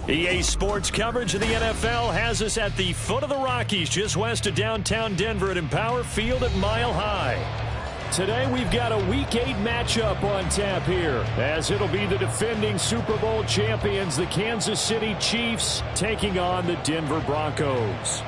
EA Sports coverage of the NFL has us at the foot of the Rockies, just west of downtown Denver at Empower Field at Mile High. Today we've got a Week 8 matchup on tap here, as it'll be the defending Super Bowl champions, the Kansas City Chiefs, taking on the Denver Broncos.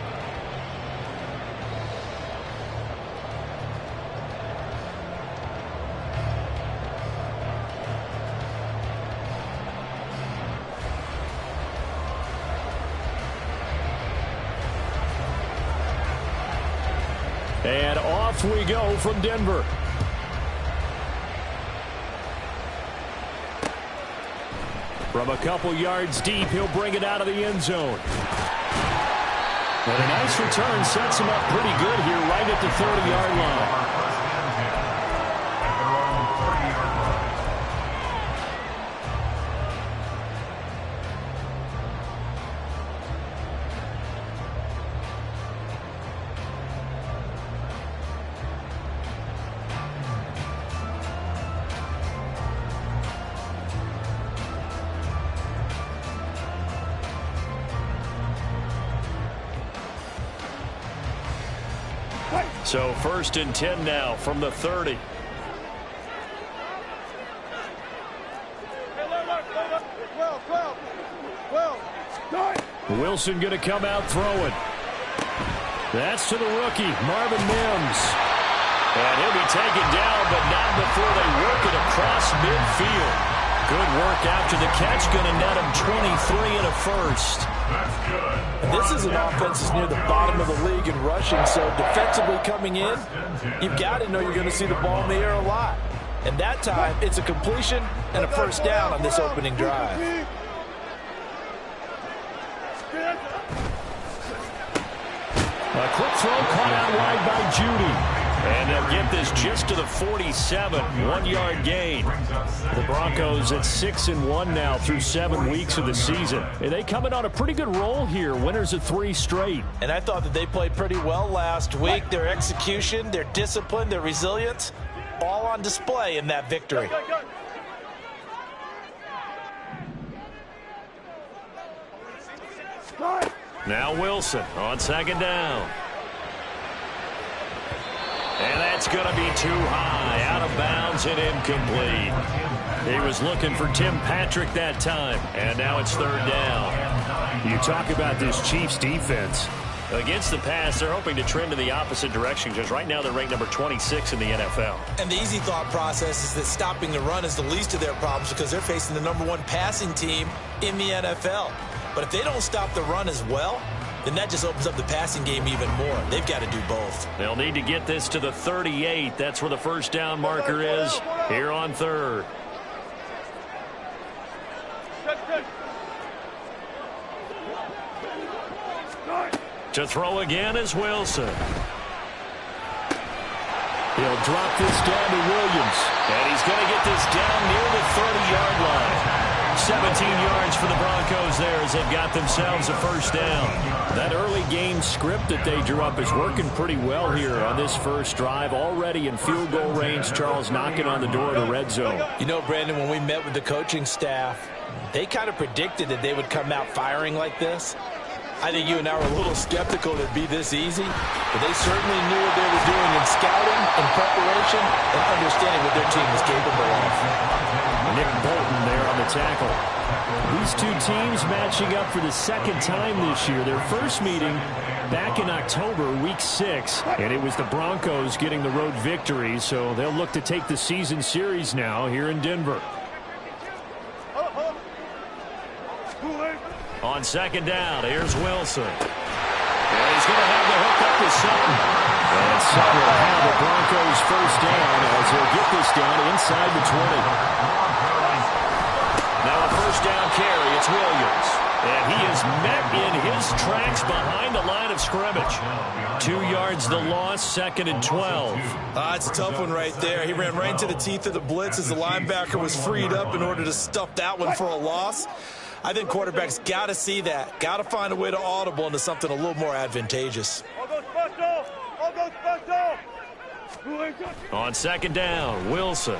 And off we go from Denver. From a couple yards deep, he'll bring it out of the end zone. And a nice return sets him up pretty good here right at the 30-yard line. So 1st and 10 now from the 30. Wilson going to come out throwing. That's to the rookie, Marvin Mims. And he'll be taken down, but not before they work it across midfield. Good work after the catch, going to net him 23 and a first. That's good. This is an offense that's near the bottom of the league in rushing, so defensively coming in, you've got to know you're going to see the ball in the air a lot. And that time, it's a completion and a first down on this opening drive. A quick throw caught out wide by Judy. And they'll get this just to the 47, 1-yard gain. The Broncos at 6-1 now through 7 weeks of the season. And they coming on a pretty good roll here, winners of 3 straight. And I thought that they played pretty well last week. Their execution, their discipline, their resilience, all on display in that victory. Now Wilson on 2nd down. And that's going to be too high, out of bounds and incomplete. He was looking for Tim Patrick that time, and now it's 3rd down. You talk about this Chiefs defense. Against the pass, they're hoping to trend in the opposite direction, because right now they're ranked number 26 in the NFL. And the easy thought process is that stopping the run is the least of their problems, because they're facing the number 1 passing team in the NFL. But if they don't stop the run as well, then that just opens up the passing game even more. They've got to do both. They'll need to get this to the 38. That's where the first down marker is here on 3rd. To throw again is Wilson. He'll drop this down to Williams. And he's going to get this down near the 30-yard line. 17 yards for the Broncos there as they've got themselves a first down. That early game script that they drew up is working pretty well here on this first drive. Already in field goal range, Charles knocking on the door of the red zone. You know, Brandon, when we met with the coaching staff, they kind of predicted that they would come out firing like this. I think you and I were a little skeptical it'd be this easy, but they certainly knew what they were doing in scouting, in preparation, and understanding what their team was capable of. Nick Bolton there on the tackle. These two teams matching up for the 2nd time this year. Their first meeting back in October, week 6, and it was the Broncos getting the road victory, so they'll look to take the season series now here in Denver. On 2nd down, here's Wilson. And he's going to have the hook up to Sutton. And Sutton will have the Broncos first down as he'll get this down inside the 20. Now a first down carry, it's Williams. And he is met in his tracks behind the line of scrimmage. 2 yards the loss, 2nd and 12. It's a tough one right there. He ran right into the teeth of the blitz as the linebacker was freed up in order to stuff that one for a loss. I think quarterbacks got to see that, got to find a way to audible into something a little more advantageous. On 2nd down, Wilson.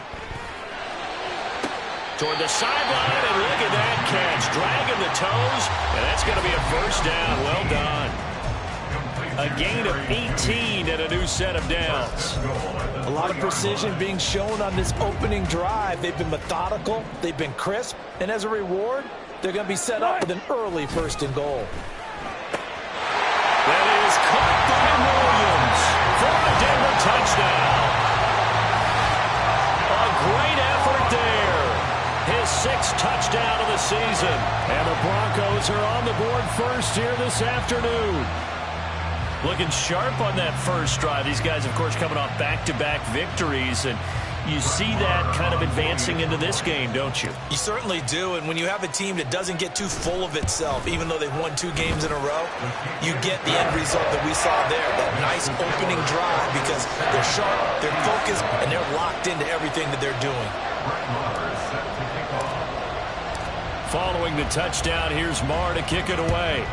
toward the sideline, and look at that catch. Dragging the toes, and that's going to be a first down. Well done. A gain of 18 and a new set of downs. A lot of precision being shown on this opening drive. They've been methodical, they've been crisp, and as a reward, they're going to be set up with an early first and goal. That is caught by Williams for a Denver touchdown. A great effort there. His 6th touchdown of the season. And the Broncos are on the board first here this afternoon. Looking sharp on that first drive. These guys, of course, coming off back-to-back victories, and you see that kind of advancing into this game, don't you? You certainly do, and when you have a team that doesn't get too full of itself, even though they've won 2 games in a row, you get the end result that we saw there, that nice opening drive, because they're sharp, they're focused, and they're locked into everything that they're doing. Following the touchdown, here's Marr to kick it away.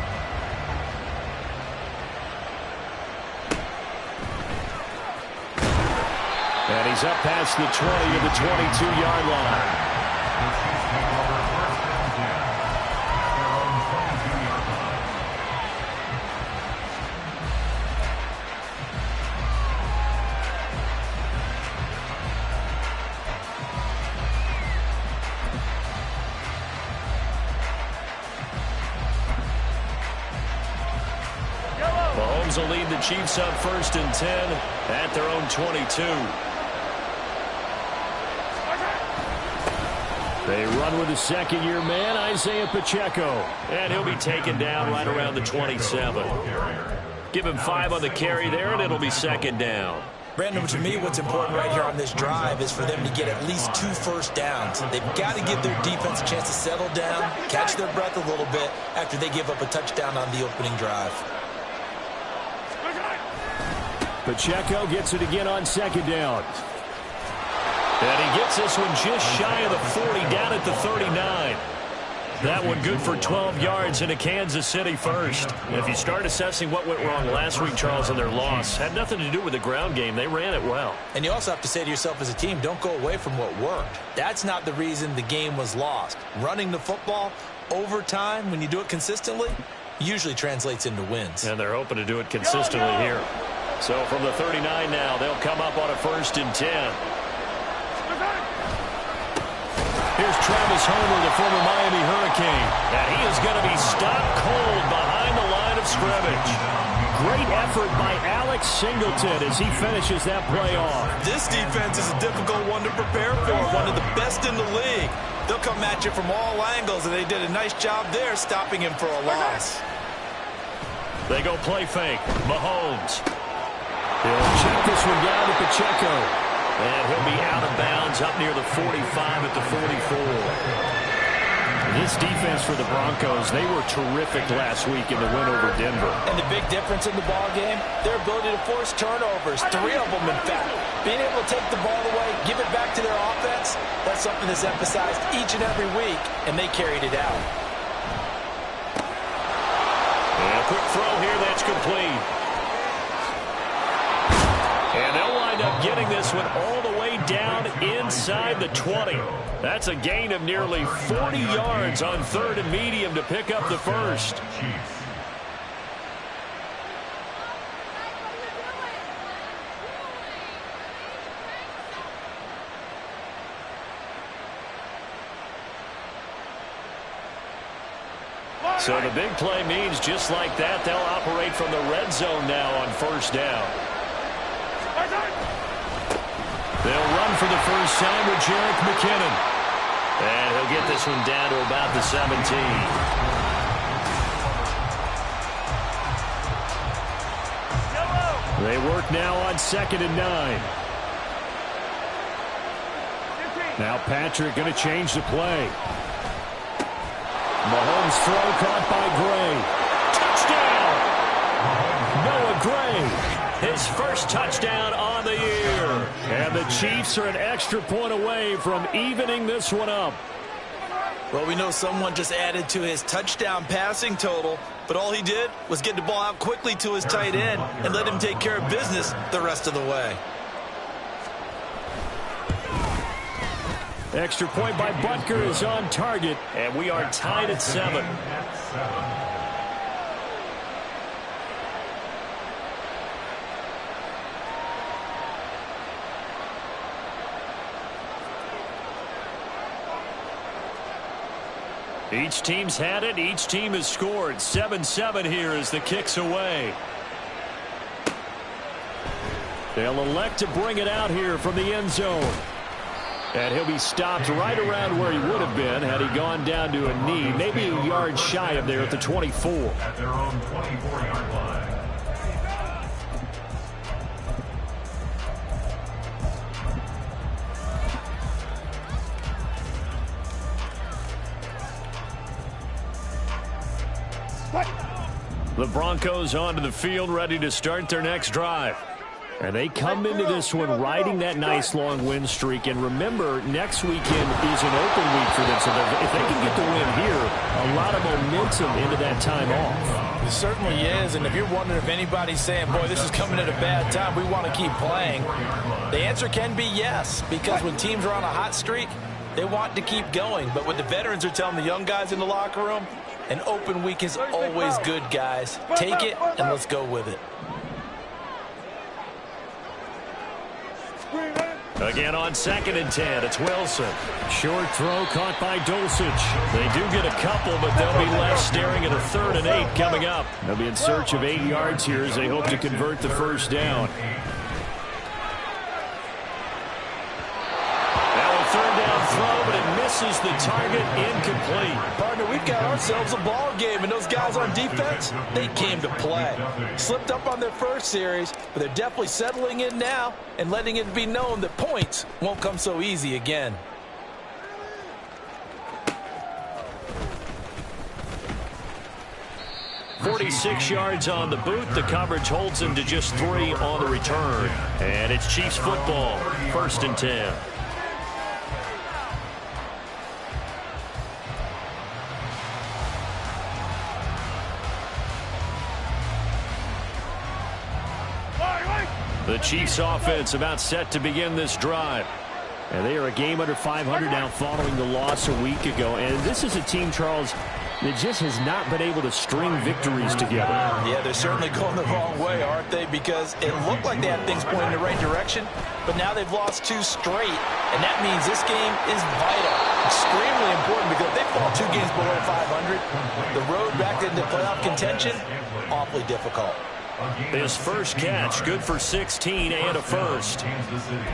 And he's up past the 20 to the 22-yard line. Mahomes will lead the Chiefs up 1st and 10 at their own 22. They run with the second-year man, Isaiah Pacheco. And he'll be taken down right around the 27. Give him 5 on the carry there, and it'll be 2nd down. Brandon, to me, what's important right here on this drive is for them to get at least 2 first downs. They've got to give their defense a chance to settle down, catch their breath a little bit after they give up a touchdown on the opening drive. Pacheco gets it again on 2nd down. And he gets this one just shy of the 40, down at the 39. That one good for 12 yards into Kansas City first. And if you start assessing what went wrong last week, Charles, in their loss, had nothing to do with the ground game. They ran it well. And you also have to say to yourself as a team, don't go away from what worked. That's not the reason the game was lost. Running the football over time, when you do it consistently, usually translates into wins. And they're hoping to do it consistently here. So from the 39 now, they'll come up on a 1st and 10. Here's Travis Homer, the former Miami Hurricane. And he is going to be stopped cold behind the line of scrimmage. Great effort by Alex Singleton as he finishes that play off. This defense is a difficult one to prepare for, one of the best in the league. They'll come at you from all angles, and they did a nice job there stopping him for a loss. They go play fake. Mahomes. He'll check this one down to Pacheco. And he'll be out of bounds up near the 45 at the 44. This defense for the Broncos, they were terrific last week in the win over Denver. And the big difference in the ball game, their ability to force turnovers, 3 of them in fact. Being able to take the ball away, give it back to their offense, that's something that's emphasized each and every week, and they carried it out. And a quick throw here, that's complete. And they'll wind up getting this one all the way down inside the 20. That's a gain of nearly 40 yards on 3rd and medium to pick up the first. So the big play means just like that, they'll operate from the red zone now on 1st down. They'll run for the first time with Jerick McKinnon. And he'll get this one down to about the 17. They work now on 2nd and 9. Now Patrick going to change the play. Mahomes throw caught by Gray. Touchdown! Noah Gray, his first touchdown on the year. And the Chiefs are an extra point away from evening this one up. Well, we know someone just added to his touchdown passing total, but all he did was get the ball out quickly to his tight end and let him take care of business the rest of the way. Extra point by Butker is on target, and we are tied at 7. Each team's had it. Each team has scored. 7-7 here as the kick's away. They'll elect to bring it out here from the end zone. And he'll be stopped right around where he would have been had he gone down to a knee, maybe a yard shy of there at the 24. At their own 24-yard line. The Broncos onto the field, ready to start their next drive. And they come into this one riding that nice long win streak. And remember, next weekend is an open week for them. So if they can get the win here, a lot of momentum into that time off. It certainly is. And if you're wondering if anybody's saying, boy, this is coming at a bad time, we want to keep playing, the answer can be yes. Because when teams are on a hot streak, they want to keep going. But what the veterans are telling the young guys in the locker room, an open week is always good, guys. Take it and let's go with it. Again on 2nd and 10, it's Wilson. Short throw caught by Dulcich. They do get a couple, but they'll be left staring at a 3rd and 8 coming up. They'll be in search of 8 yards here as they hope to convert the first down. Throw, but it misses the target, incomplete. Partner, we've got ourselves a ball game, and those guys on defense, they came to play. Slipped up on their first series, but they're definitely settling in now and letting it be known that points won't come so easy again. .46 yards on the boot. The coverage holds him to just 3 on the return. And it's Chiefs football, 1st and 10. The Chiefs offense about set to begin this drive. And they are a game under 500 now following the loss a week ago. And this is a team, Charles, that just has not been able to string victories together. Yeah, they're certainly going the wrong way, aren't they? Because it looked like they had things pointing in the right direction, but now they've lost 2 straight. And that means this game is vital. Extremely important because if they fall 2 games below 500, the road back into playoff contention, awfully difficult. His first catch, good for 16 and a first.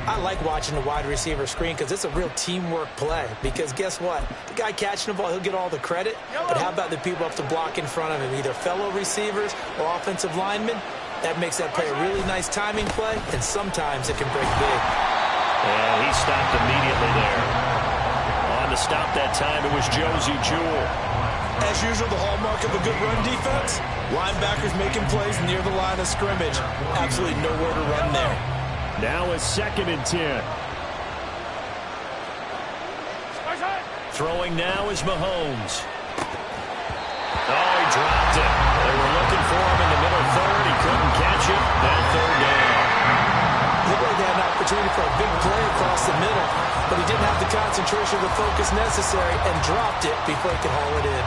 I like watching the wide receiver screen because it's a real teamwork play. Because guess what? The guy catching the ball, he'll get all the credit. But how about the people up to block in front of him, either fellow receivers or offensive linemen? That makes that play a really nice timing play, and sometimes it can break big. And he stopped immediately there. On to stop that time, it was Josie Jewell. As usual, the hallmark of a good run defense, linebackers making plays near the line of scrimmage. Absolutely nowhere to run there. Now a 2nd and 10. Throwing now is Mahomes. Oh, he dropped it. They were looking for him in the middle 3rd. He couldn't catch it. That 3rd down. Looked like they had an opportunity for a big play across the middle, but he didn't have the concentration or the focus necessary and dropped it before he could haul it in.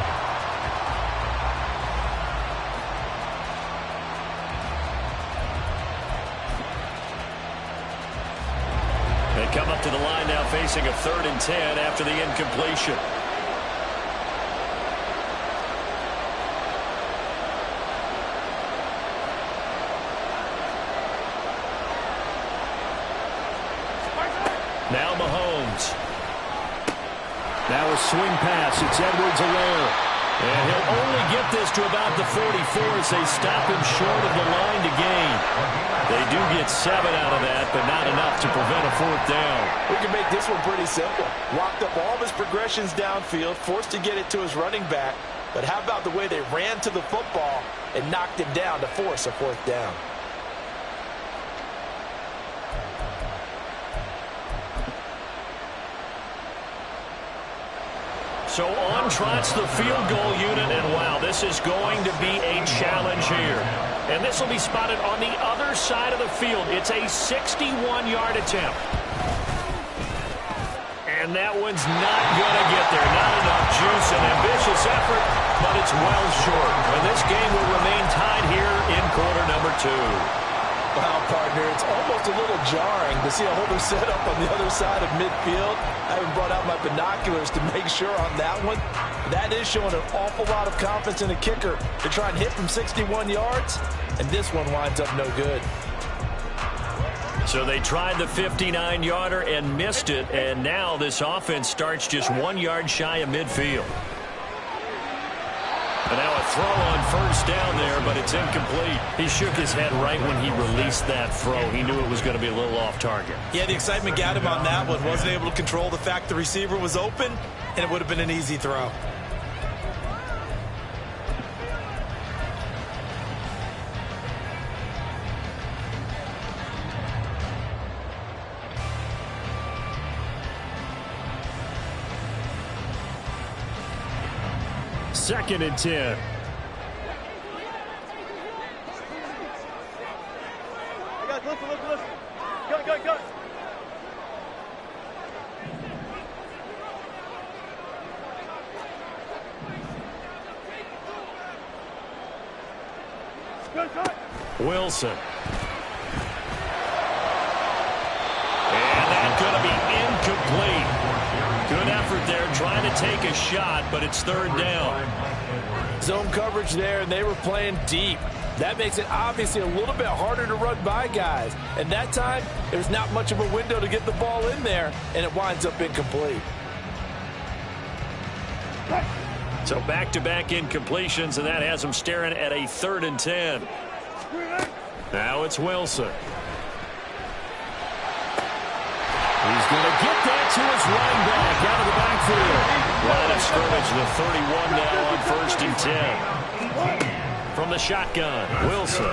They come up to the line now facing a 3rd and 10 after the incompletion. Now Mahomes. Now a swing pass. It's Edwards-Helaire. And he'll only get this to about the 44 as they stop him short of the line to gain. They do get 7 out of that, but not enough to prevent a 4th down. We can make this one pretty simple. Walked up all of his progressions downfield, forced to get it to his running back. But how about the way they ran to the football and knocked him down to force a 4th down? So on trots the field goal unit, and wow, this is going to be a challenge here. And this will be spotted on the other side of the field. It's a 61-yard attempt. And that one's not going to get there. Not enough juice. An ambitious effort, but it's well short. And this game will remain tied here in quarter number 2. Wow, partner, it's almost a little jarring to see a holder set up on the other side of midfield. I haven't brought out my binoculars to make sure on that one. That is showing an awful lot of confidence in a kicker to try and hit from 61 yards, and this one winds up no good. So they tried the 59-yarder and missed it, and now this offense starts just 1 yard shy of midfield. And now a throw on first down there, but it's incomplete. He shook his head right when he released that throw. He knew it was going to be a little off target. Yeah, the excitement got him on that one. Wasn't able to control the fact the receiver was open, and it would have been an easy throw. Second and 10. Guys, listen. Go. Wilson. And that's going to be incomplete. Good effort there, trying to take a shot, but it's third down. Zone coverage there, and they were playing deep. That makes it obviously a little bit harder to run by guys. And that time, there's not much of a window to get the ball in there, and it winds up incomplete. So back-to-back incompletions, and that has them staring at a 3rd and 10. Now it's Wilson. He's going to get that to his running back out of the backfield. Line of scrimmage, the 31 now on 1st and 10. From the shotgun, Wilson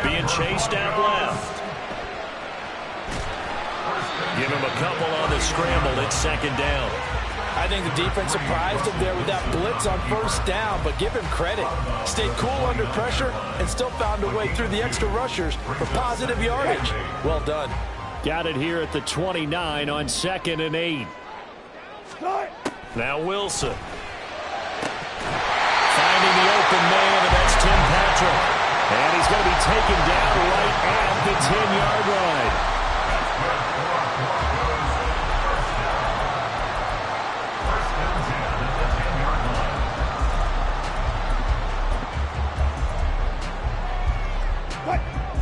being chased out left. Give him a couple on the scramble. It's 2nd down. I think the defense surprised him there with that blitz on 1st down, but give him credit. Stayed cool under pressure and still found a way through the extra rushers for positive yardage. Well done. Got it here at the 29 on 2nd and 8. Now Wilson. Finding the open man, and that's Tim Patrick. And he's going to be taken down right at the 10-yard line.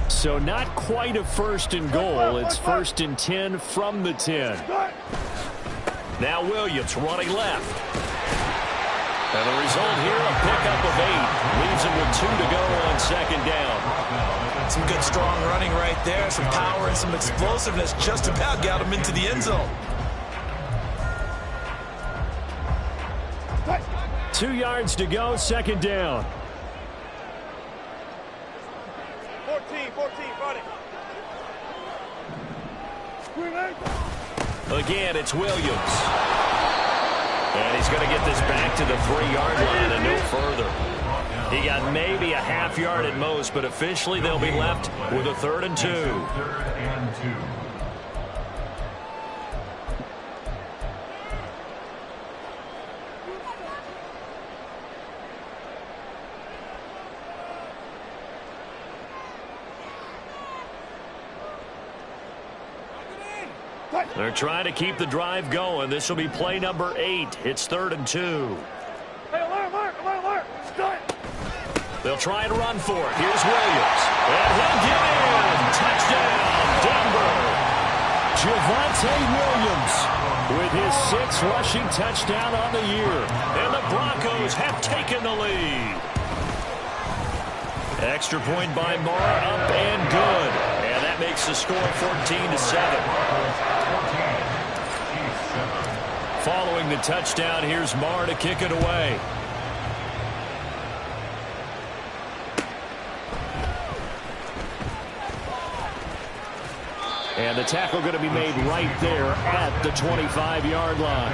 So not quite a 1st and goal. It's 1st and 10 from the 10. Now Williams running left. And the result here, a pickup of 8. Leaves him with 2 to go on 2nd down. Some good strong running right there. Some power and some explosiveness. Just about got him into the end zone. 2 yards to go, 2nd down. 14, run it. Again, it's Williams. And he's going to get this back to the 3-yard line and no further. He got maybe a half yard at most, but officially they'll be left with a 3rd and 2. 3rd and 2. They're trying to keep the drive going. This will be play number 8. It's 3rd and 2. Hey, alert. They'll try and run for it. Here's Williams. And he'll get in. Touchdown, Denver. Javonte Williams with his 6th rushing touchdown on the year. And the Broncos have taken the lead. Extra point by Marr, up and good. And that makes the score 14-7. Following the touchdown, here's Marr to kick it away. And the tackle going to be made right there at the 25-yard line.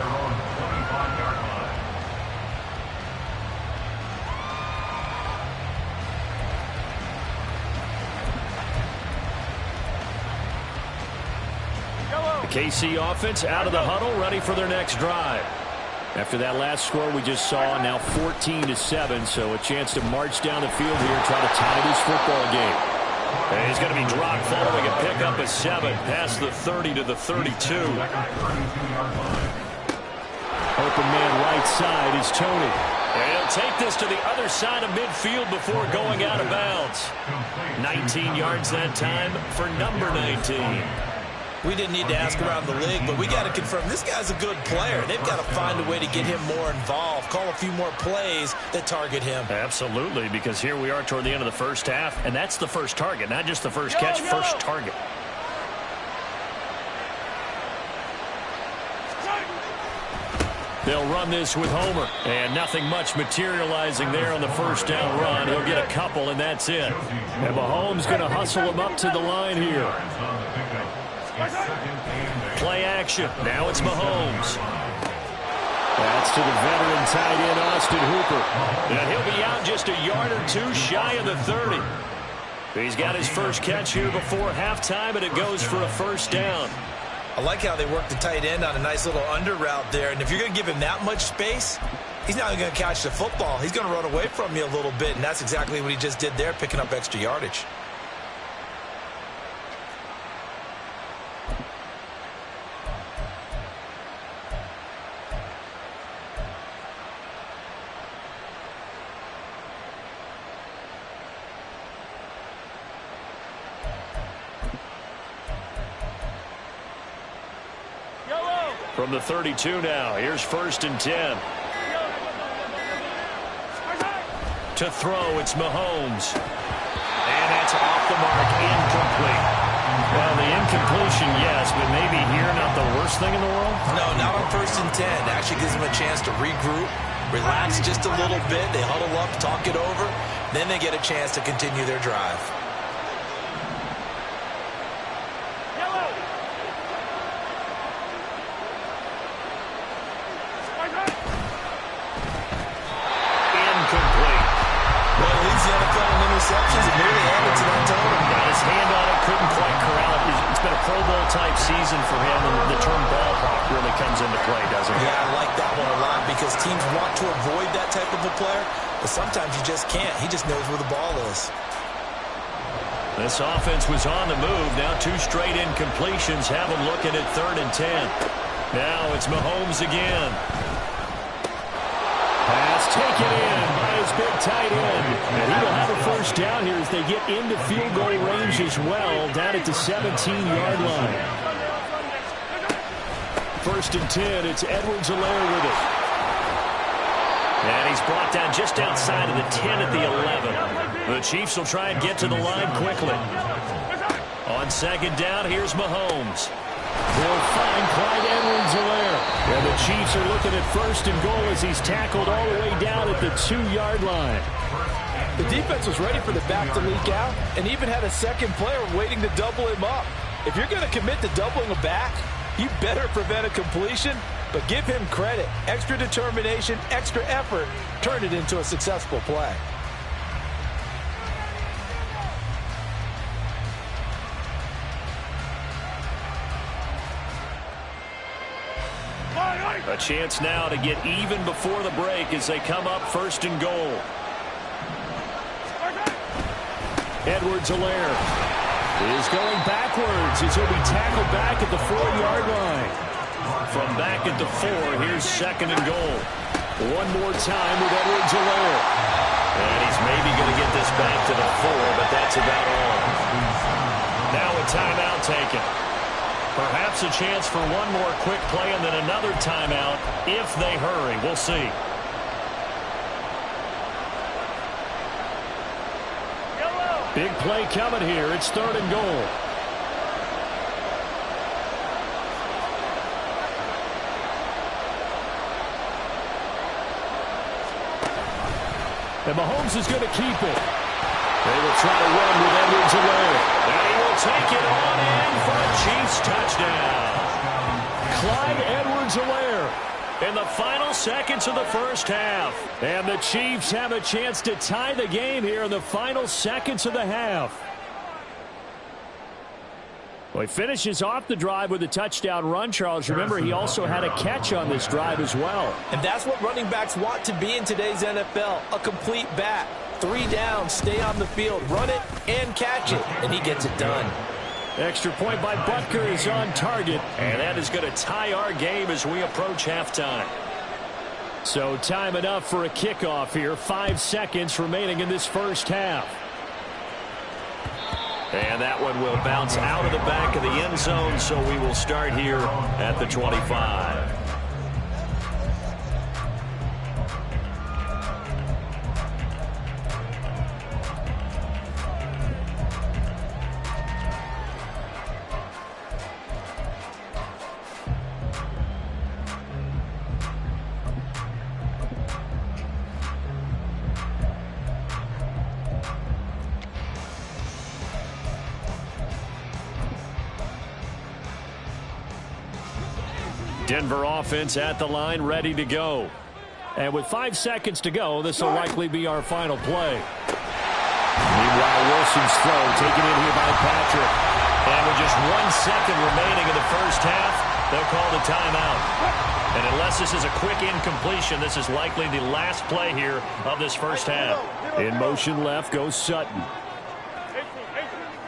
KC offense out of the huddle, ready for their next drive. After that last score we just saw, now 14-7, so a chance to march down the field here and try to tie this football game. And he's going to be dropped following a pickup of 7 past the 30 to the 32. Open man right side is Tony. And he'll take this to the other side of midfield before going out of bounds. 19 yards that time for number 19. We didn't need to ask around the league, but we got to confirm this guy's a good player. They've got to find a way to get him more involved, call a few more plays that target him. Absolutely, because here we are toward the end of the first half, and that's the first target, not just the first catch, first target. They'll run this with Homer, and nothing much materializing there on the first down run. He'll get a couple, and that's it. And Mahomes going to hustle him up to the line here. Play action. Now it's Mahomes. That's to the veteran tight end, Austin Hooper. And he'll be out just a yard or two shy of the 30. He's got his first catch here before halftime, and it goes for a first down. I like how they work the tight end on a nice little under route there. And if you're going to give him that much space, he's not going to catch the football. He's going to run away from you a little bit, and that's exactly what he just did there, picking up extra yardage. From the 32 now, here's 1st and 10. To throw, it's Mahomes. And that's off the mark, incomplete. Well, the incompletion, yes, but maybe here not the worst thing in the world? No, not on 1st and 10. It actually gives them a chance to regroup, relax just a little bit. They huddle up, talk it over. Then they get a chance to continue their drive. Type season for him, and the term ball hawk really comes into play, doesn't it? Yeah, I like that one a lot because teams want to avoid that type of a player, but sometimes you just can't. He just knows where the ball is. This offense was on the move. Now 2 straight incompletions have him looking at 3rd and 10. Now it's Mahomes again. Pass taken in by his big tight end. And he will have a first down here as they get into field goal range as well, down at the 17-yard line. 1st and 10, it's Edwards-Helaire with it. And he's brought down just outside of the 10 at the 11. The Chiefs will try and get to the line quickly. On 2nd down, here's Mahomes. They'll find Clyde Edwards-Helaire. And the Chiefs are looking at 1st and goal as he's tackled all the way down at the 2-yard line. The defense was ready for the back to leak out and even had a second player waiting to double him up. If you're going to commit to doubling a back, you better prevent a completion, but give him credit. Extra determination, extra effort, turn it into a successful play. A chance now to get even before the break as they come up 1st and goal. Edwards-Helaire is going backwards as he'll be tackled back at the 4-yard line. From back at the 4, here's 2nd and goal. One more time with Edwards-Helaire. And he's maybe going to get this back to the 4, but that's about all. Now a timeout taken. Perhaps a chance for one more quick play and then another timeout if they hurry. We'll see. Big play coming here. It's 3rd and goal. And Mahomes is going to keep it. They will try to run with Edwards-Helaire. And he will take it on in for a Chiefs touchdown. Clyde Edwards-Helaire in the final seconds of the first half. And the Chiefs have a chance to tie the game here in the final seconds of the half. Well, he finishes off the drive with a touchdown run, Charles. Remember, he also had a catch on this drive as well. And that's what running backs want to be in today's NFL, a complete back. 3 down, stay on the field, run it, and catch it. And he gets it done. Extra point by Butker is on target. And that is going to tie our game as we approach halftime. So time enough for a kickoff here. 5 seconds remaining in this first half. And that one will bounce out of the back of the end zone, so we will start here at the 25. Denver offense at the line, ready to go. And with 5 seconds to go, this will likely be our final play. Meanwhile, Wilson's throw taken in here by Patrick. And with just 1 second remaining in the first half, they'll call the timeout. And unless this is a quick incompletion, this is likely the last play here of this first half. In motion left goes Sutton.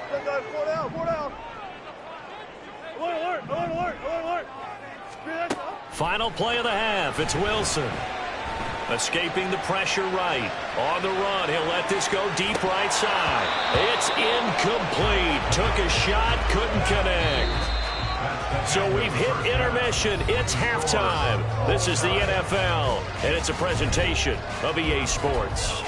4 down, 4 down. Alert, alert, alert, alert, alert. Final play of the half. It's Wilson. Escaping the pressure right. On the run. He'll let this go deep right side. It's incomplete. Took a shot. Couldn't connect. So we've hit intermission. It's halftime. This is the NFL. And it's a presentation of EA Sports.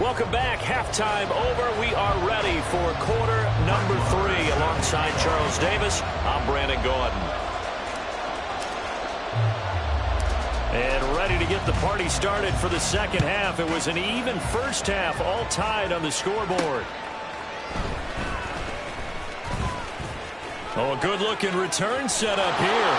Welcome back. Halftime over. We are ready for quarter number 3. Alongside Charles Davis, I'm Brandon Gordon. And ready to get the party started for the second half. It was an even first half, all tied on the scoreboard. Oh, a good-looking return set up here.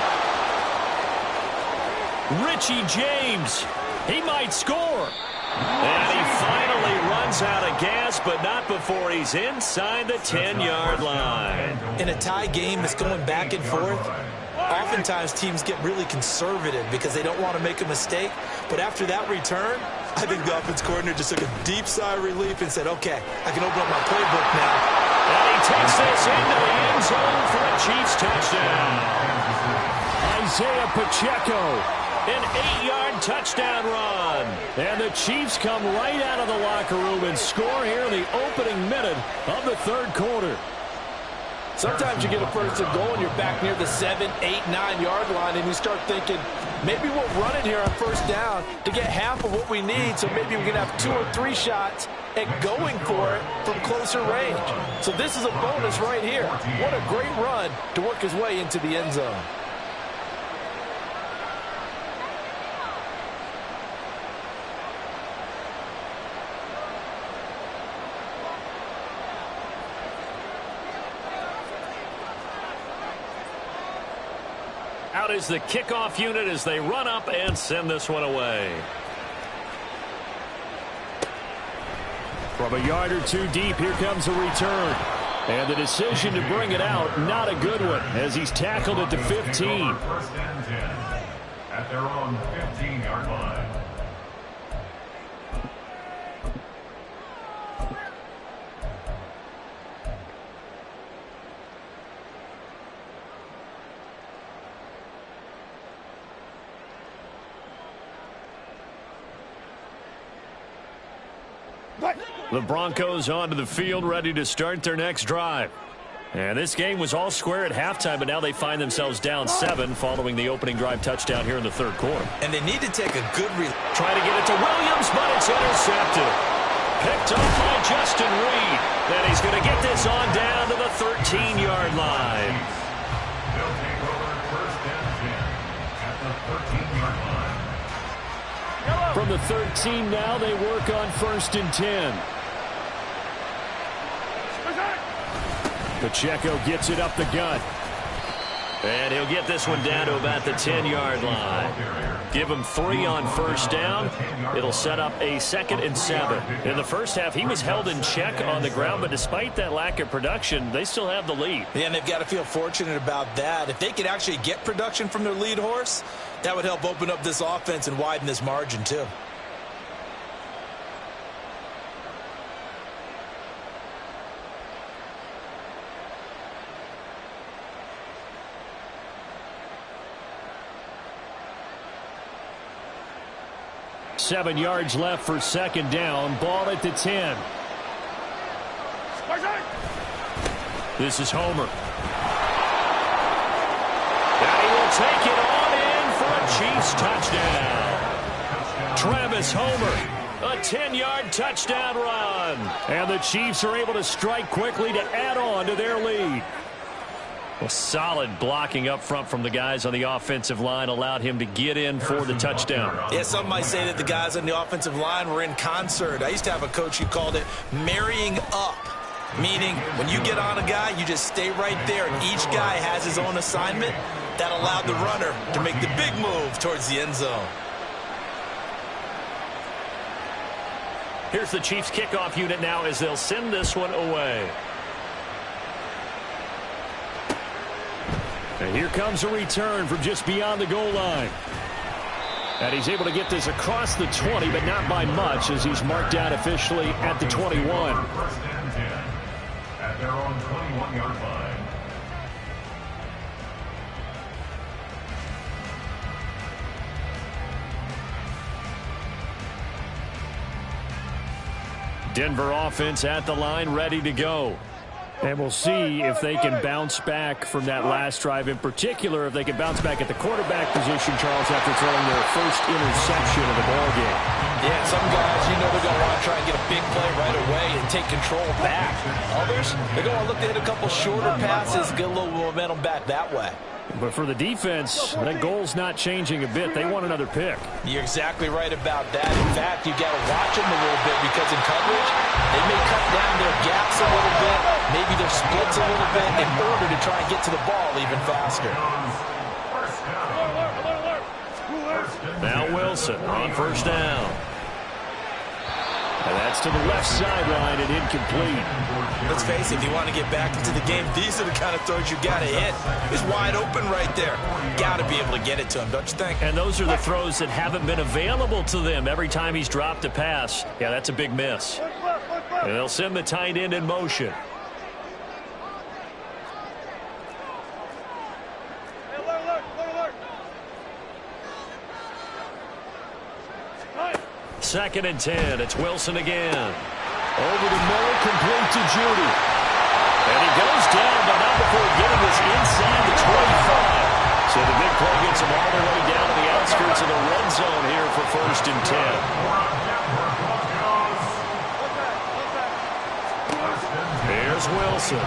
Richie James. He might score. And he finally runs out of gas, but not before he's inside the 10-yard line. In a tie game that's going back and forth, oftentimes teams get really conservative because they don't want to make a mistake. But after that return, I think the offense coordinator just took a deep sigh of relief and said, okay, I can open up my playbook now. And he takes this into the end zone for a Chiefs touchdown. Isaiah Pacheco. An 8-yard touchdown run. And the Chiefs come right out of the locker room and score here in the opening minute of the third quarter. Sometimes you get a first and goal and you're back near the 7, 8, 9-yard line and you start thinking, maybe we'll run it here on first down to get half of what we need, so maybe we can have 2 or 3 shots at going for it from closer range. So this is a bonus right here. What a great run to work his way into the end zone. Out is the kickoff unit as they run up and send this one away. From a yard or 2 deep, here comes a return. And the decision to bring it out, not a good one, as he's tackled at the 15. First and 10 at their own 15-yard line. The Broncos onto the field, ready to start their next drive. And this game was all square at halftime, but now they find themselves down 7 following the opening drive touchdown here in the third quarter. And they need to take a good try to get it to Williams, but it's intercepted. Picked up by Justin Reed. And he's going to get this on down to the 13-yard line. They'll take over first and 10 at the 13-yard line. From the 13 now, they work on first and 10. Pacheco gets it up the gut. And he'll get this one down to about the 10-yard line. Give him 3 on first down. It'll set up a 2nd and 7. In the first half, he was held in check on the ground, but despite that lack of production, they still have the lead. Yeah, and they've got to feel fortunate about that. If they could actually get production from their lead horse, that would help open up this offense and widen this margin too. Seven yards left for 2nd down. Ball at the 10. This is Homer. And he will take it on in for a Chiefs touchdown. Travis Homer, a 10-yard touchdown run. And the Chiefs are able to strike quickly to add on to their lead. Well, solid blocking up front from the guys on the offensive line allowed him to get in for the touchdown. Yeah, some might say that the guys on the offensive line were in concert. I used to have a coach who called it marrying up, meaning when you get on a guy, you just stay right there, and each guy has his own assignment. That allowed the runner to make the big move towards the end zone. Here's the Chiefs kickoff unit now as they'll send this one away. And here comes a return from just beyond the goal line. And he's able to get this across the 20, but not by much, as he's marked out officially at the 21. First and 10 at their own 21-yard line. Denver offense at the line, ready to go. And we'll see if they can bounce back from that last drive. In particular, if they can bounce back at the quarterback position, Charles, after throwing their first interception of the ballgame. Yeah, some guys, you know they're going to want to try and get a big play right away and take control back. Others, they're going to look to hit a couple shorter passes, get a little momentum back that way. But for the defense, that goal's not changing a bit. They want another pick. You're exactly right about that. In fact, you got to watch them a little bit because in coverage, they may cut down their gaps a little bit, maybe their splits a little bit in order to try and get to the ball even faster. Now Wilson on first down. And that's to the left sideline and incomplete. Let's face it, if you want to get back into the game, these are the kind of throws you got to hit. He's wide open right there. Got to be able to get it to him, don't you think? And those are the throws that haven't been available to them every time he's dropped a pass. Yeah, that's a big miss. And they'll send the tight end in motion. Second and 10. It's Wilson again. Over the middle, complete to Judy. And he goes down, but not before getting this inside the 25. So the big play gets him all the way down to the outskirts of the red zone here for first and 10. Here's Wilson.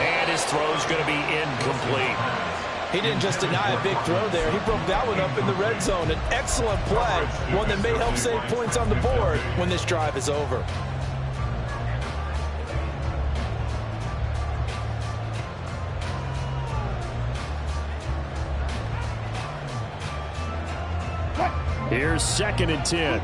And his throw's going to be incomplete. He didn't just deny a big throw there. He broke that one up in the red zone. An excellent play, one that may help save points on the board when this drive is over. Here's second and 10.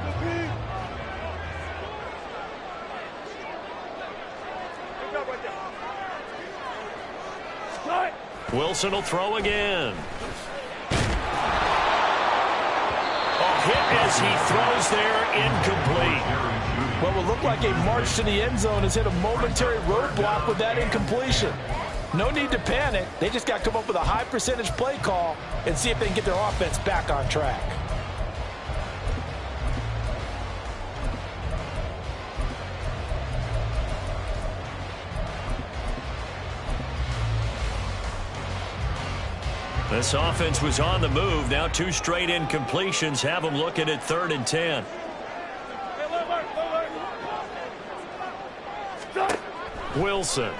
Wilson will throw again. A hit as he throws there, incomplete. What will look like a march to the end zone has hit a momentary roadblock with that incompletion. No need to panic. They just got to come up with a high percentage play call and see if they can get their offense back on track. This offense was on the move. Now 2 straight incompletions have them looking at third and 10. Wilson.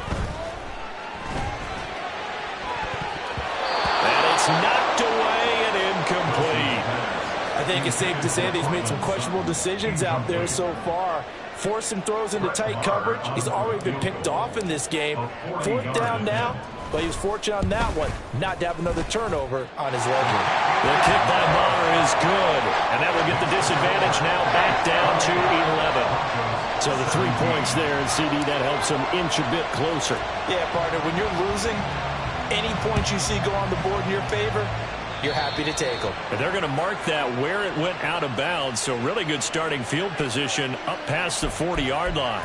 And it's knocked away and incomplete. I think it's safe to say that he's made some questionable decisions out there so far. force some throws into tight coverage. He's already been picked off in this game. 4th down now, but he was fortunate on that one not to have another turnover on his ledger. The kick by Maher is good, and that will get the disadvantage now back down to 11. So the 3 points there, and CD, that helps them inch a bit closer. Yeah, partner, when you're losing, any points you see go on the board in your favor, you're happy to take them. And they're going to mark that where it went out of bounds, so really good starting field position up past the 40-yard line.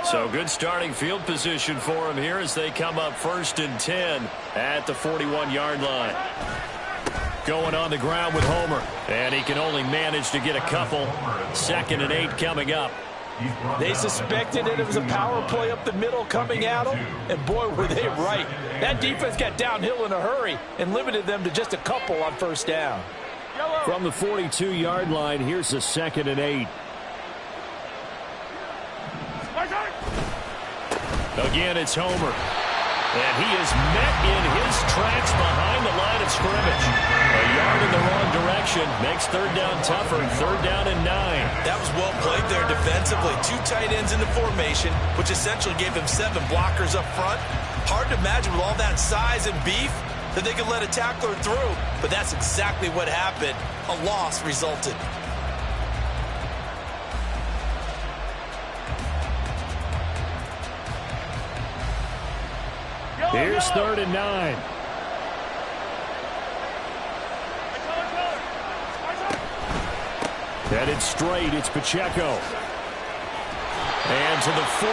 So good starting field position for them here as they come up 1st and 10 at the 41-yard line. Going on the ground with Homer, and he can only manage to get a couple. 2nd and 8 coming up. They suspected it was a power play up the middle coming at them, and boy, were they right. That defense got downhill in a hurry and limited them to just a couple on 1st down. From the 42-yard line, here's the 2nd and 8. Again, it's Homer. And he is met in his tracks behind the line of scrimmage. A yard in the wrong direction makes 3rd down tougher. 3rd down and 9. That was well played there defensively. 2 tight ends in the formation, which essentially gave him 7 blockers up front. Hard to imagine with all that size and beef that they could let a tackler through. But that's exactly what happened. A loss resulted. Here's 3rd and 9. Headed straight, it's Pacheco. And to the 46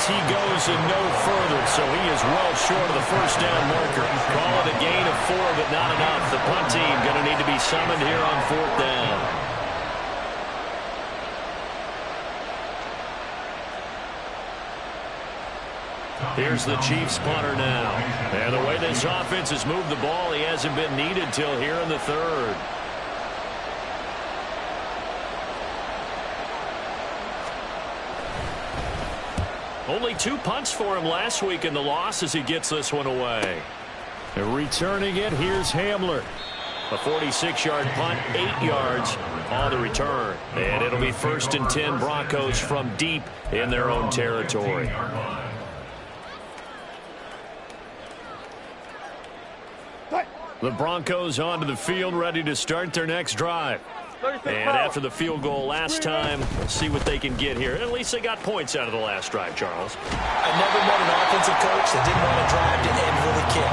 he goes and no further, so he is well short of the 1st down marker. Call it a gain of 4, but not enough. The punt team going to need to be summoned here on 4th down. Here's the Chiefs punter now. And the way this offense has moved the ball, he hasn't been needed till here in the 3rd. Only 2 punts for him last week in the loss as he gets this one away. And returning it, here's Hamler. A 46-yard punt, 8 yards on the return. And it'll be 1st and 10 Broncos from deep in their own territory. The Broncos onto the field, ready to start their next drive. And after the field goal last time, we'll see what they can get here. At least they got points out of the last drive, Charles. I never met an offensive coach that didn't want to drive to end with a kick.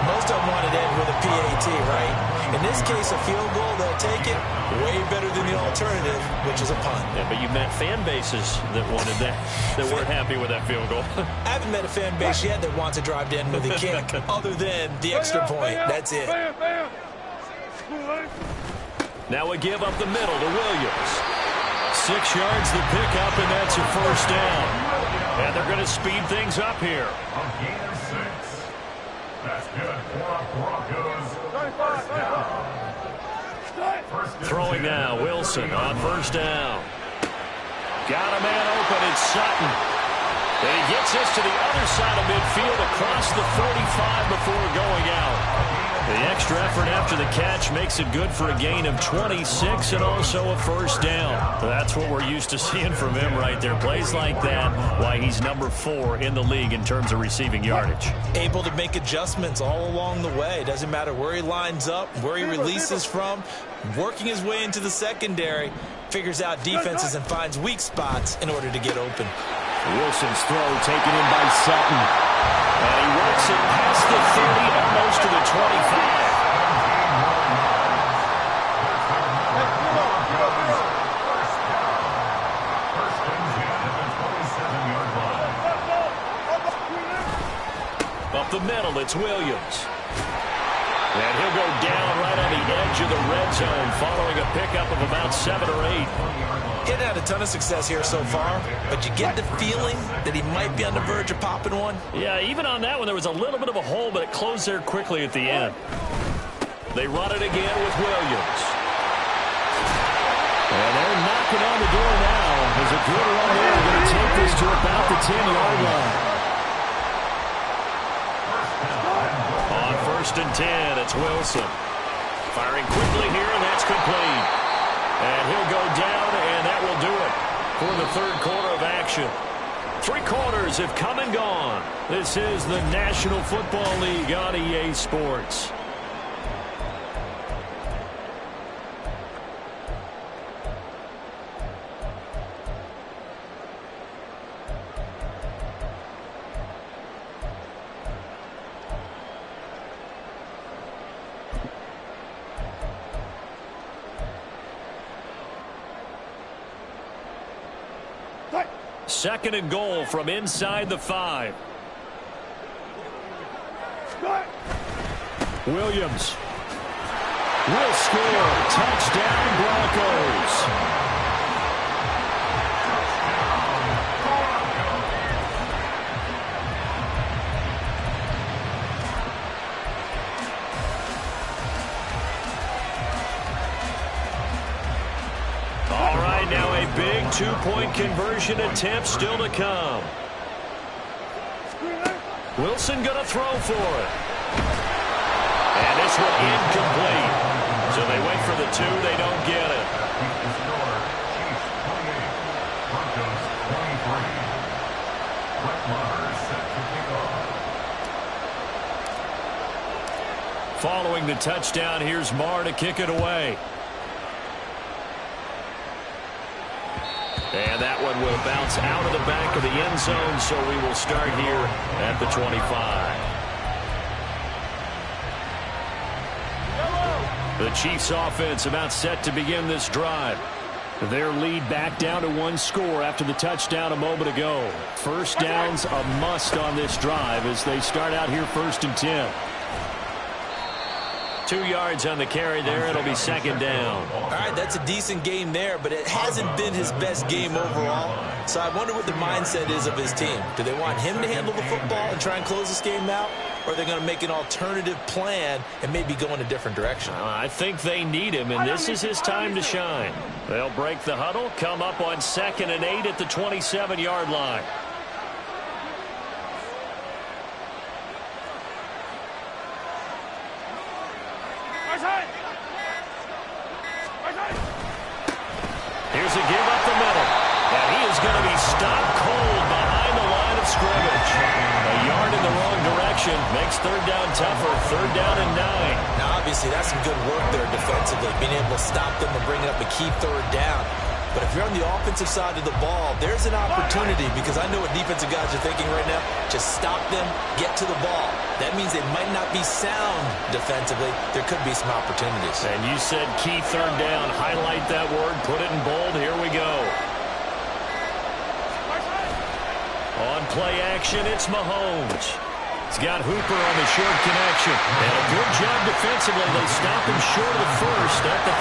Most of them wanted to end with a PAT, right? In this case, a field goal, they'll take it way better than the alternative, which is a punt. Yeah, but you met fan bases that wanted that, that weren't happy with that field goal. I haven't met a fan base yet that wants to drive to end with a kick, other than the extra point. That's it. Now a give up the middle to Williams. 6 yards the pickup, and that's a 1st down. And they're going to speed things up here. A gain of 6. That's good for Broncos. First down. Throwing now, Wilson on 1st down. Got a man open, it's Sutton. And he gets this to the other side of midfield across the 45 before going out. The extra effort after the catch makes it good for a gain of 26 and also a 1st down. That's what we're used to seeing from him right there. Plays like that, why he's number 4 in the league in terms of receiving yardage. Able to make adjustments all along the way. Doesn't matter where he lines up, where he releases from, working his way into the secondary, figures out defenses and finds weak spots in order to get open. Wilson's throw taken in by Sutton. And he works it past the 30, almost to the 25. Up the middle, it's Williams. And he'll go down right on the edge of the red zone following a pickup of about 7 or 8. He hadn't had a ton of success here so far, but you get the feeling that he might be on the verge of popping one. Yeah, even on that one, there was a little bit of a hole, but it closed there quickly at the end. They run it again with Williams. And they're knocking on the door now. There's a good run there. Going to take this to about the 10-yard line. first and 10. It's Wilson. Firing quickly here, and that's complete. And he'll go down, and that will do it for the third quarter of action. 3 quarters have come and gone. This is the National Football League on EA Sports. Second and goal from inside the 5. Williams will score. Touchdown, Broncos. All right, now a big 2-point conversion attempt still to come. Wilson going to throw for it. And this one incomplete. So they wait for the 2. They don't get it. Chiefs 28, Broncos 23. Brett Maher set to kick off. Following the touchdown, here's Maher to kick it away. And that one will bounce out of the back of the end zone, so we will start here at the 25. The Chiefs offense about set to begin this drive. Their lead back down to 1 score after the touchdown a moment ago. First down's a must on this drive as they start out here first and 10. 2 yards on the carry there. It'll be second down. All right, that's a decent game there, but it hasn't been his best game overall. So I wonder what the mindset is of his team. Do they want him to handle the football and try and close this game out? Or are they going to make an alternative plan and maybe go in a different direction? I think they need him, and this is his time to shine. They'll break the huddle, come up on 2nd and 8 at the 27-yard line. Here's a give up the middle. And he is going to be stopped cold behind the line of scrimmage. A yard in the wrong direction makes third down tougher. Third down and 9. Now, obviously, that's some good work there defensively, being able to stop them and bring up a key third down. But if you're on the offensive side of the ball, there's an opportunity, because I know what defensive guys are thinking right now. Just stop them, get to the ball. That means they might not be sound defensively. There could be some opportunities. And you said key third down. Highlight that word. Put it in bold. Here we go. On play action, it's Mahomes. He's got Hooper on the short connection. And a good job defensively. They stop him short of the first at the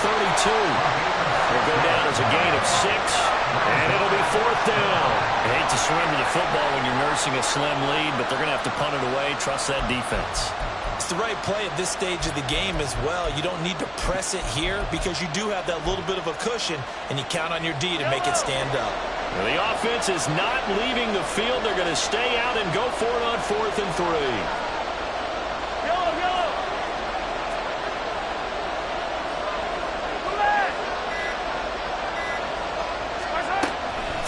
32. Will go down as a gain of 6, and it'll be 4th down. You hate to surrender the football when you're nursing a slim lead, but they're going to have to punt it away. Trust that defense. It's the right play at this stage of the game as well. You don't need to press it here because you do have that little bit of a cushion, and you count on your D to make it stand up. Well, the offense is not leaving the field. They're going to stay out and go for it on 4th and 3.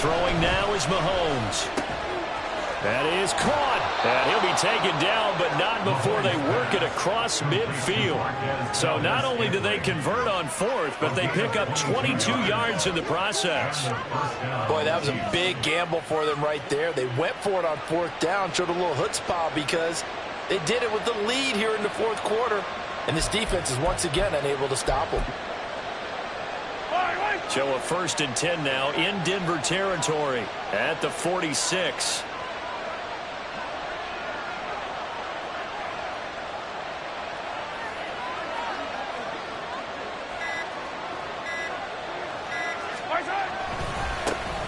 Throwing now is Mahomes. That is caught. And he'll be taken down, but not before they work it across midfield. So not only do they convert on 4th, but they pick up 22 yards in the process. Boy, that was a big gamble for them right there. They went for it on 4th down, showed a little chutzpah because they did it with the lead here in the 4th quarter. And this defense is once again unable to stop them. So a 1st and 10 now in Denver territory at the 46.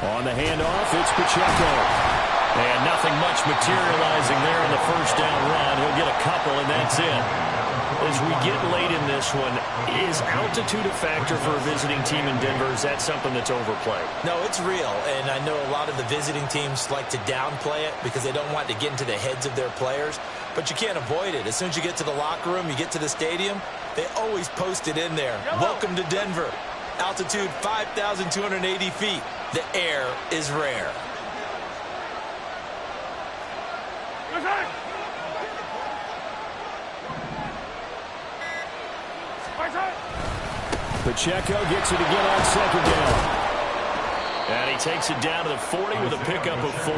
On the handoff, it's Pacheco. And nothing much materializing there in the first down run. He'll get a couple, and that's it. as we get late in this one, is altitude a factor for a visiting team in Denver? Is that something that's overplayed? No, it's real, and I know a lot of the visiting teams like to downplay it because they don't want to get into the heads of their players, but you can't avoid it. As soon as you get to the locker room, you get to the stadium, they always post it in there. Welcome to Denver. Altitude 5,280 feet. The air is rare. Pacheco gets it again on second down. And he takes it down to the 40 with a pickup of 4.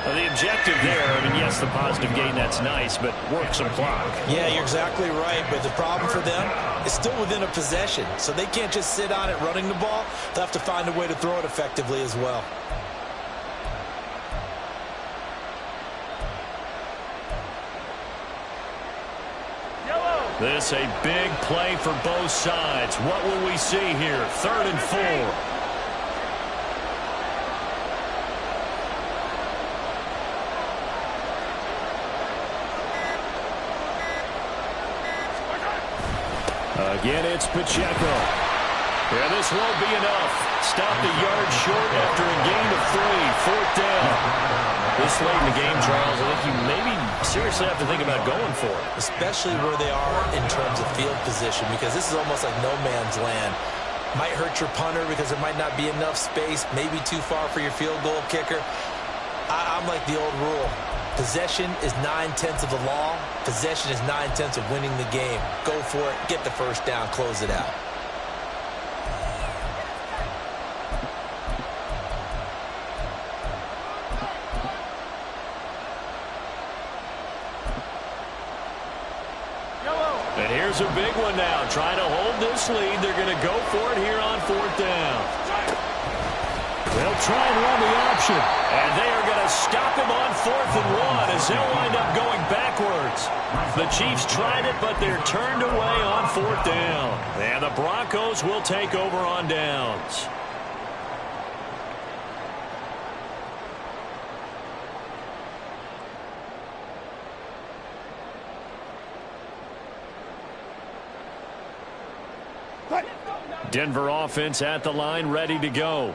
The objective there, I mean, yes, the positive gain, that's nice, but work some clock. Yeah, you're exactly right, but the problem for them is still within a possession, so they can't just sit on it running the ball. They'll have to find a way to throw it effectively as well. This a big play for both sides. What will we see here? 3rd and 4. Again, it's Pacheco. Yeah, this won't be enough. Stopped a yard short after a gain of 3. 4th down. This late in the game, Charles, I think you maybe seriously have to think about going for it. Especially where they are in terms of field position, because this is almost like no man's land. Might hurt your punter because there might not be enough space, maybe too far for your field goal kicker. I'm like the old rule. Possession is 9/10 of the law. Possession is 9/10 of winning the game. Go for it, get the first down, close it out. And here's a big one now. Trying to hold this lead. They're going to go for it here on 4th down. They'll try and run the option. And they are going to stop him on 4th and 1 as they'll wind up going backwards. The Chiefs tried it, but they're turned away on 4th down. And the Broncos will take over on downs. Denver offense at the line, ready to go.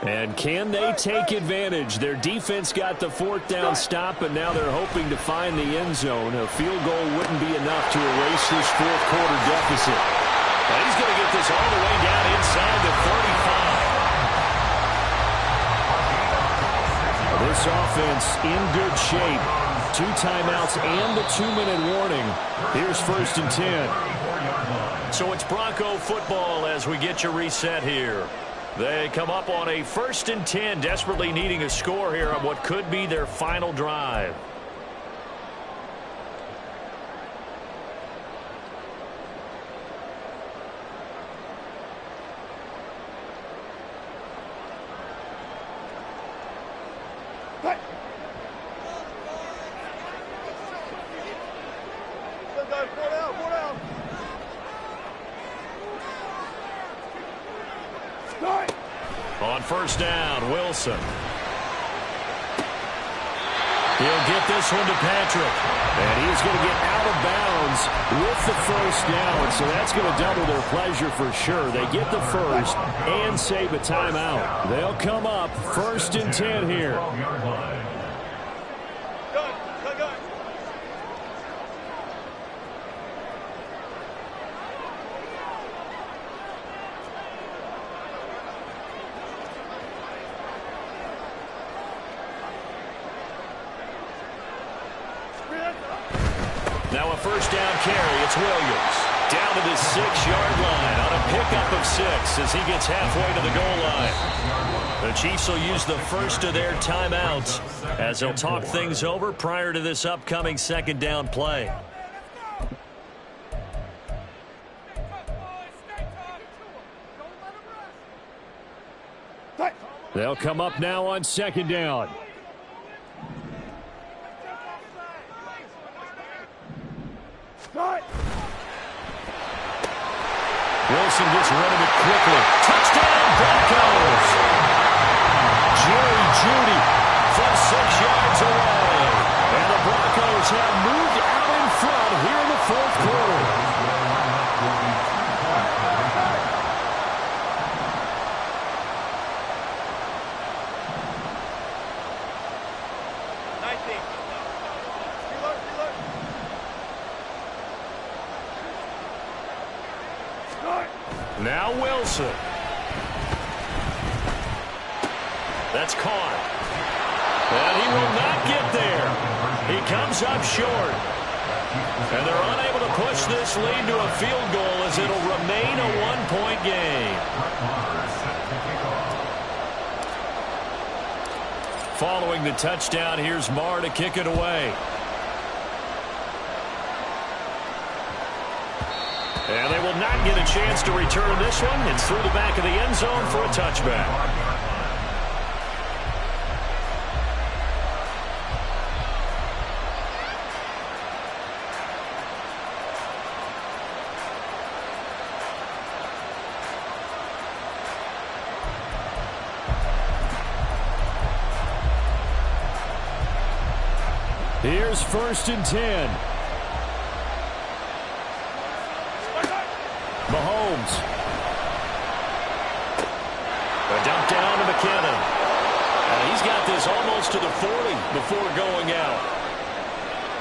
And can they take advantage? Their defense got the 4th down stop, and now they're hoping to find the end zone. A field goal wouldn't be enough to erase this 4th quarter deficit. And he's going to get this all the way down inside the 35. This offense in good shape. 2 timeouts and the 2-minute warning. Here's 1st and 10. So it's Bronco football as we get you reset here. They come up on a 1st and 10, desperately needing a score here on what could be their final drive. On 1st down, Wilson. He'll get this one to Patrick. And he's going to get out of bounds with the 1st down. So that's going to double their pleasure for sure. They get the 1st and save a timeout. They'll come up 1st and 10 here. Now a 1st down carry. It's Williams. Down to the 6-yard line on a pickup of 6 as he gets halfway to the goal line. The Chiefs will use the first of their timeouts as they'll talk things over prior to this upcoming 2nd down play. They'll come up now on 2nd down. Wilson gets rid of it quickly. Touchdown, Broncos! Jerry Jeudy from 6 yards away. And the Broncos have moved out in front here in the 4th Now Wilson. That's caught. And he will not get there. He comes up short. And they're unable to push this lead to a field goal as it'll remain a one-point game. Following the touchdown, here's Marr to kick it away. And they will not get a chance to return this one. It's through the back of the end zone for a touchback. Here's 1st and 10. Mahomes. A dump down to McKinnon. And he's got this almost to the 40 before going out.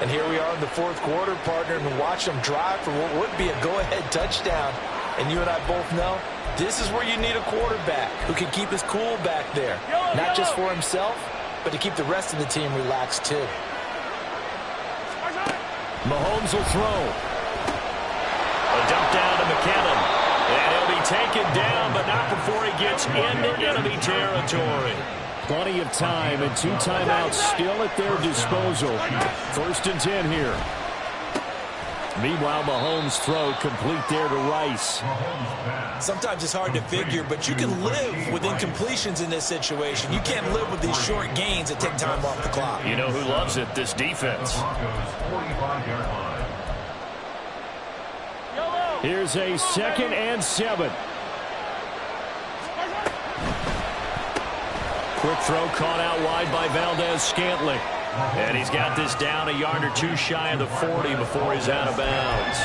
And here we are in the 4th quarter, partner, and watch them drive for what would be a go-ahead touchdown. And you and I both know this is where you need a quarterback who can keep his cool back there. Not just for himself, but to keep the rest of the team relaxed too. Mahomes will throw. A dump down to McKinnon. And he'll be taken down, but not before he gets into enemy territory. Plenty of time and 2 timeouts still at their disposal. 1st and 10 here. Meanwhile, Mahomes' throw complete there to Rice. Sometimes it's hard to figure, but you can live with incompletions in this situation. You can't live with these short gains that take time off the clock. You know who loves it? This defense. Here's a 2nd and 7. Quick throw caught out wide by Valdez-Scantling. And he's got this down a yard or 2 shy of the 40 before he's out of bounds.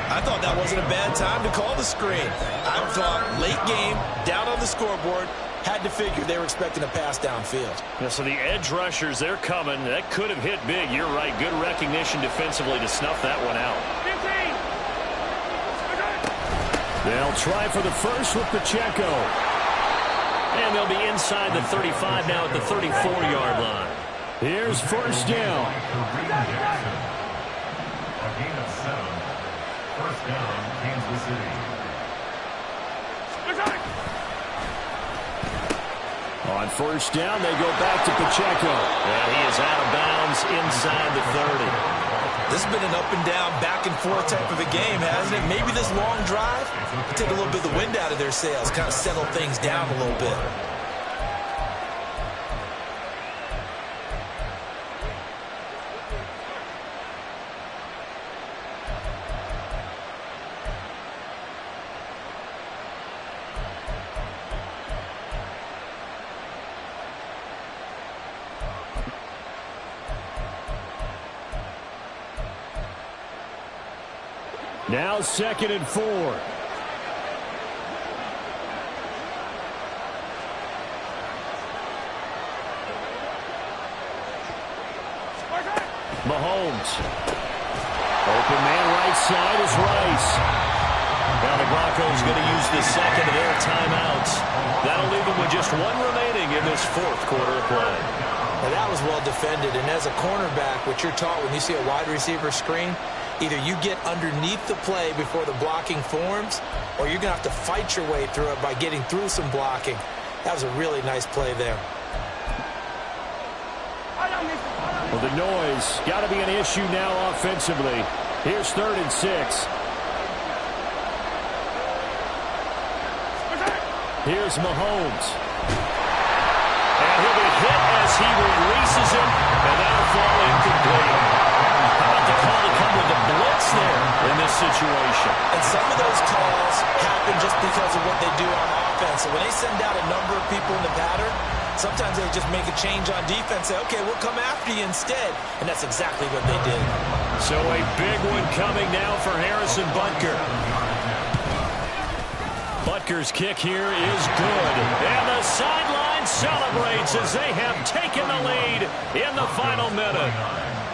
I thought that wasn't a bad time to call the screen. I thought late game, down on the scoreboard, had to figure they were expecting a pass downfield. Yeah, so the edge rushers, they're coming. That could have hit big. You're right. Good recognition defensively to snuff that one out. 15. They'll try for the first with Pacheco. And they'll be inside the 35 now at the 34-yard line. Here's 1st down. A gain of 7. 1st down, Kansas City. On 1st down, they go back to Pacheco. And he is out of bounds inside the 30. This has been an up and down, back and forth type of a game, hasn't it? Maybe this long drive will take a little bit of the wind out of their sails, kind of settle things down a little bit. Now 2nd and 4. Mahomes. Open man right side is Rice. Now the Broncos going to use the 2nd of their timeouts. That'll leave them with just 1 remaining in this 4th quarter of play. Well, that was well defended, and as a cornerback, what you're taught when you see a wide receiver screen, either you get underneath the play before the blocking forms, or you're going to have to fight your way through it by getting through some blocking. That was a really nice play there. Well, the noise got to be an issue now offensively. Here's 3rd and 6. Here's Mahomes. And he'll be hit as he releases him, and that'll fall incomplete. How about the call to come with the blitz there in this situation? And some of those calls happen just because of what they do on offense. So when they send out a number of people in the pattern, sometimes they just make a change on defense, say, okay, we'll come after you instead. And that's exactly what they did. So a big one coming now for Harrison Butker. Butker's kick here is good. And the sideline celebrates as they have taken the lead in the final minute.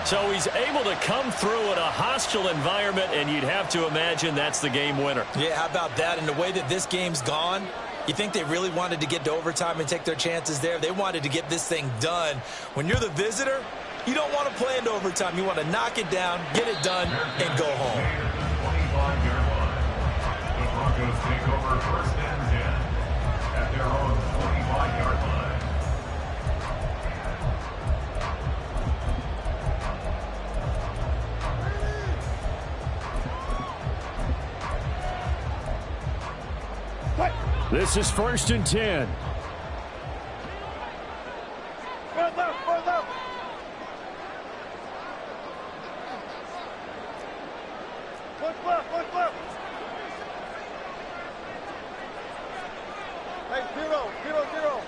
So he's able to come through in a hostile environment, and you'd have to imagine that's the game winner. Yeah, how about that? And the way that this game's gone, you think they really wanted to get to overtime and take their chances there? They wanted to get this thing done. When you're the visitor, you don't want to play into overtime. You want to knock it down, get it done, and go home. 25-yard line. The Broncos take over first and 10 at their own 25-yard line. This is first and 10. First left, first left. Look left. Hey, 0, 0, 0.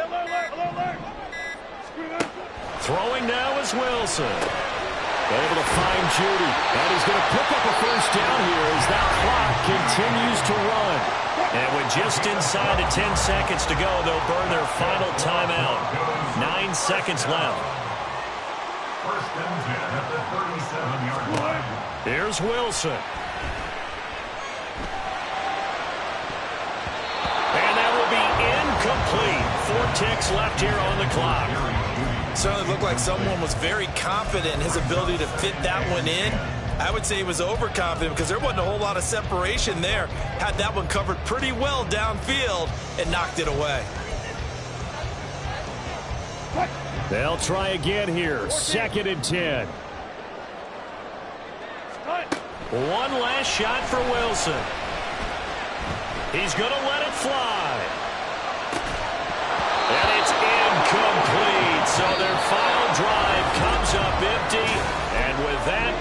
Alert. Throwing now is Wilson. Able to find Judy. And he's going to pick up a first down here as that clock continues to run. And with just inside of 10 seconds to go, they'll burn their final timeout. 9 seconds left. First and 10 at the 37-yard line. Here's Wilson. And that will be incomplete. 4 ticks left here on the clock. Certainly looked like someone was very confident in his ability to fit that one in. I would say he was overconfident because there wasn't a whole lot of separation there. Had that one covered pretty well downfield and knocked it away. They'll try again here. Second and 10. One last shot for Wilson. He's going to let it fly. And it's incomplete. So their final drive comes up empty. And with that,